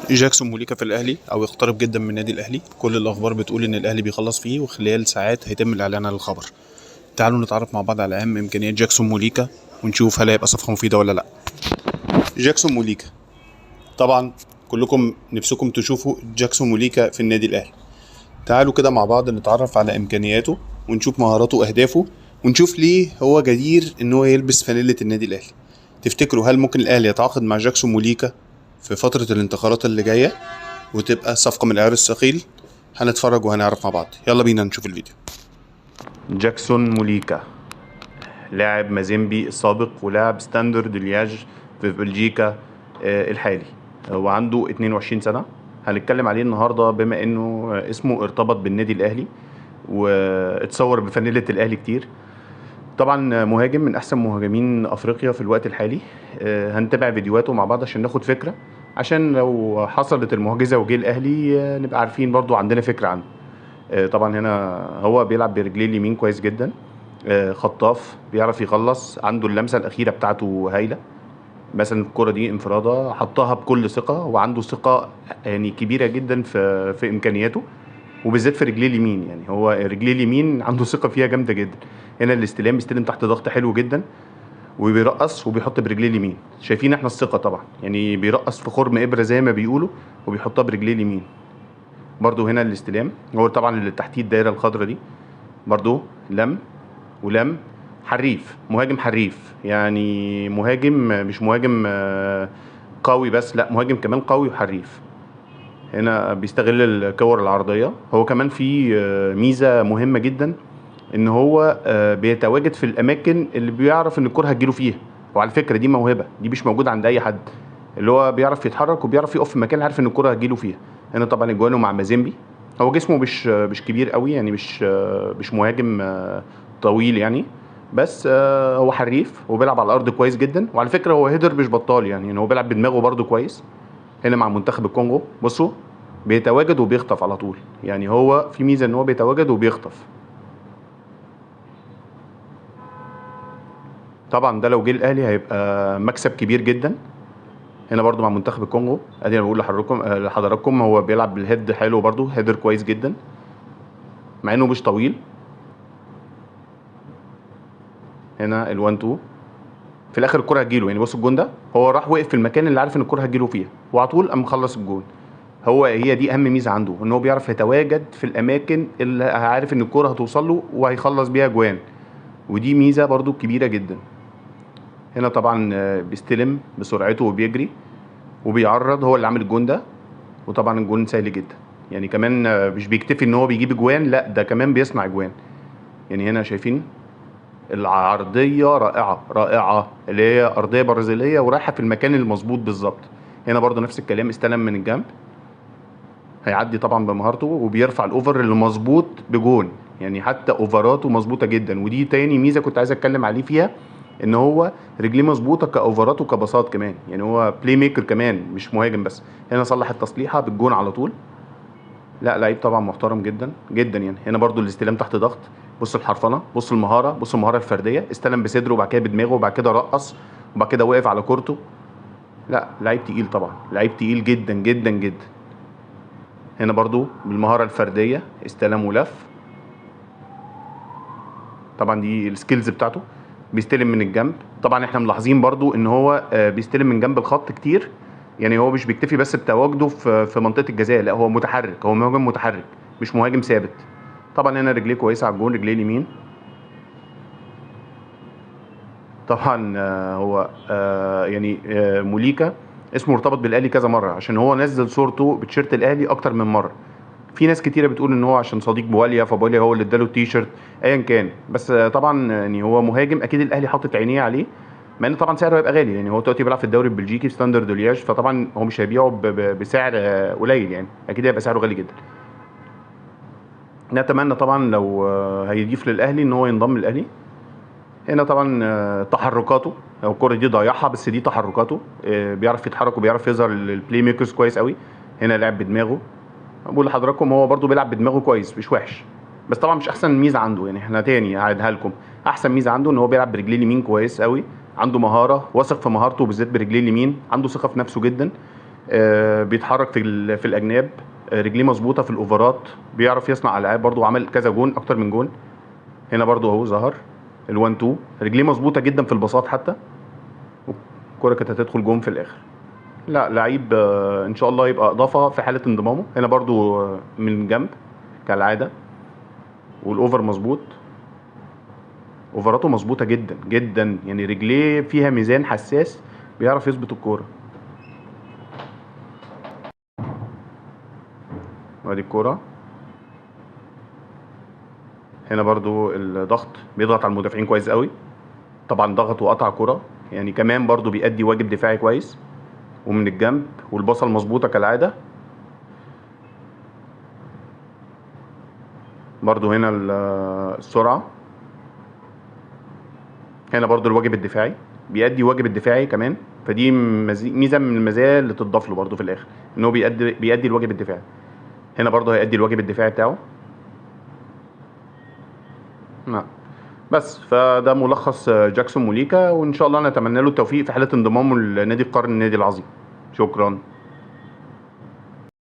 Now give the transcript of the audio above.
جاكسون موليكا في الاهلي او يقترب جدا من النادي الاهلي. كل الاخبار بتقول ان الاهلي بيخلص فيه وخلال ساعات هيتم الاعلان عن الخبر. تعالوا نتعرف مع بعض على اهم امكانيات جاكسون موليكا ونشوف هل هيبقى صفقه مفيده ولا لا. جاكسون موليكا، طبعا كلكم نفسكم تشوفوا جاكسون موليكا في النادي الاهلي. تعالوا كده مع بعض نتعرف على امكانياته ونشوف مهاراته واهدافه ونشوف ليه هو جدير ان هو يلبس فانيلة النادي الاهلي. تفتكروا هل ممكن الاهلي يتعاقد مع جاكسون موليكا في فترة الانتقالات اللي جاية وتبقى صفقة من العيار الثقيل؟ هنتفرج وهنعرف مع بعض. يلا بينا نشوف الفيديو. جاكسون موليكا لاعب مازيمبي السابق ولاعب ستاندرد لياج في بلجيكا الحالي. هو عنده 22 سنة. هنتكلم عليه النهاردة بما انه اسمه ارتبط بالنادي الاهلي واتصور بفانيلة الاهلي كتير. طبعا مهاجم من احسن مهاجمين افريقيا في الوقت الحالي. هنتابع فيديوهاته مع بعض عشان ناخد فكرة، عشان لو حصلت المعجزة وجه الاهلي نبقى عارفين برضو عندنا فكرة عنه. طبعا هنا هو بيلعب برجليه اليمين كويس جدا. خطاف، بيعرف يخلص، عنده اللمسة الأخيرة بتاعته هايلة. مثلا الكرة دي انفرادة حطها بكل ثقة، وعنده ثقة يعني كبيرة جدا في إمكانياته، وبالذات في رجليه اليمين. يعني هو رجليه اليمين عنده ثقة فيها جامدة جدا. هنا الاستلام بيستلم تحت ضغط حلو جدا، وبيرقص وبيحط برجليه اليمين. شايفين احنا الثقة طبعا، يعني بيرقص في خرم إبرة زي ما بيقولوا وبيحطها برجليه اليمين. برضو هنا الاستلام هو طبعا اللي تحتيه الدايرة الخضراء دي. برضو ولم حريف، مهاجم حريف، يعني مهاجم مش مهاجم قوي بس، لا مهاجم كمان قوي وحريف. هنا بيستغل الكور العرضية. هو كمان في ميزة مهمة جدا، ان هو بيتواجد في الاماكن اللي بيعرف ان الكرة هتجيله فيها. وعلى فكرة دي موهبة، دي مش موجودة عند اي حد، اللي هو بيعرف يتحرك وبيعرف يقف في مكان عارف ان الكرة هتجيله فيها. هنا طبعا اجوانه مع مازيمبي. هو جسمه مش كبير قوي، يعني مش مهاجم طويل يعني، بس هو حريف وبيلعب على الارض كويس جدا. وعلى فكره هو هيدر مش بطال، يعني هو بيلعب بدماغه برده كويس. هنا مع منتخب الكونغو بصوا بيتواجد وبيخطف على طول، يعني هو في ميزه ان هو بيتواجد وبيخطف. طبعا ده لو جه الاهلي هيبقى مكسب كبير جدا. هنا برده مع منتخب الكونغو، ادي انا بقول لحضراتكم هو بيلعب بالهيد حلو برده، هيدر كويس جدا مع انه مش طويل. هنا ال1 2 في الاخر الكره هتجيله، يعني بص الجون ده هو راح وقف في المكان اللي عارف ان الكره هتجيله فيها وعلى طول قام مخلص الجون. هي دي اهم ميزه عنده، ان هو بيعرف يتواجد في الاماكن اللي عارف ان الكره هتوصل له وهيخلص بيها جوان، ودي ميزه برده كبيره جدا. هنا طبعا بيستلم بسرعته وبيجري وبيعرض، هو اللي عامل الجون ده. وطبعا الجون سهل جدا، يعني كمان مش بيكتفي ان هو بيجيب جوان، لا ده كمان بيصنع جوان. يعني هنا شايفين العرضيه رائعه رائعه، اللي هي ارضيه برازيليه ورايحه في المكان المظبوط بالظبط. هنا برضو نفس الكلام، استلم من الجنب، هيعدي طبعا بمهارته وبيرفع الاوفر اللي مظبوط بجون. يعني حتى اوفراته مظبوطه جدا، ودي تاني ميزه كنت عايز اتكلم عليه فيها، ان هو رجليه مظبوطه كاوفرات وكباصات كمان، يعني هو بلاي ميكر كمان مش مهاجم بس. هنا صلح التصليحه بالجون على طول. لا لعيب طبعا محترم جدا جدا. يعني هنا برضو الاستلام تحت ضغط، بص الحرفنه، بص المهاره، بص المهاره الفرديه، استلم بصدره وبعد كده بدماغه وبعد كده رقص وبعد كده وقف على كورته. لا لعيب تقيل طبعا، لعيب تقيل جدا جدا جدا. هنا برضو بالمهاره الفرديه استلم ولف. طبعا دي السكيلز بتاعته. بيستلم من الجنب، طبعا احنا ملاحظين برضو ان هو بيستلم من جنب الخط كتير. يعني هو مش بيكتفي بس بتواجده في منطقه الجزاء، لا هو متحرك، هو مهاجم متحرك مش مهاجم ثابت. طبعا هنا رجليه كويسه على الجون، رجليه اليمين. طبعا هو يعني موليكا اسمه مرتبط بالاهلي كذا مره، عشان هو نزل صورته بتيشيرت الاهلي اكتر من مره. في ناس كتيره بتقول ان هو عشان صديق بواليا، فبواليا هو اللي اداله التيشيرت، ايا كان. بس طبعا يعني هو مهاجم اكيد الاهلي حاطط عينيه عليه، مع ان طبعا سعره هيبقى غالي. يعني هو دلوقتي بيلعب في الدوري البلجيكي في ستاندرد لياج، فطبعا هو مش هيبيعه بسعر قليل، يعني اكيد هيبقى سعره غالي جدا. نتمنى طبعا لو هيضيف للاهلي ان هو ينضم للاهلي. هنا طبعا تحركاته، هو الكرة دي ضيعها بس دي تحركاته، بيعرف يتحرك وبيعرف يظهر البلاي ميكرز كويس قوي. هنا لعب بدماغه، بقول لحضراتكم هو برضو بيلعب بدماغه كويس مش وحش. بس طبعا مش احسن ميزه عنده، يعني احنا تاني هعيدها لكم، احسن ميزه عنده ان هو بيلعب برجليه اليمين كويس قوي. عنده مهاره، واثق في مهارته بالذات برجليه اليمين، عنده ثقه في نفسه جدا. بيتحرك في الاجناب، رجليه مظبوطه في الاوفرات، بيعرف يصنع العاب برضو، وعمل كذا جون، اكتر من جون. هنا برضو اهو ظهر ال1 2، رجليه مظبوطه جدا في البساط حتى، الكوره كانت هتدخل جون في الاخر. لا لعيب ان شاء الله يبقى اضافه في حاله انضمامه. هنا برضو من جنب كالعاده، والاوفر مظبوط، اوفراته مظبوطه جدا جدا، يعني رجليه فيها ميزان حساس، بيعرف يظبط الكوره. وادي الكوره. هنا برضو الضغط، بيضغط على المدافعين كويس قوي، طبعا ضغط وقطع كرة، يعني كمان برضو بيأدي واجب دفاعي كويس. ومن الجنب، والبصل مظبوطة كالعادة. برضو هنا السرعة. هنا برضو الواجب الدفاعي، بيأدي واجب الدفاعي كمان، فدي ميزة من المزايا اللي تضاف له برضو في الآخر، إن هو بيأدي الواجب الدفاعي. هنا برضو هيأدي الواجب الدفاعي بتاعه. نعم. بس فده ملخص جاكسون موليكا، وإن شاء الله نتمنى له التوفيق في حالة انضمامه لنادي القرن، النادي العظيم. شكرا.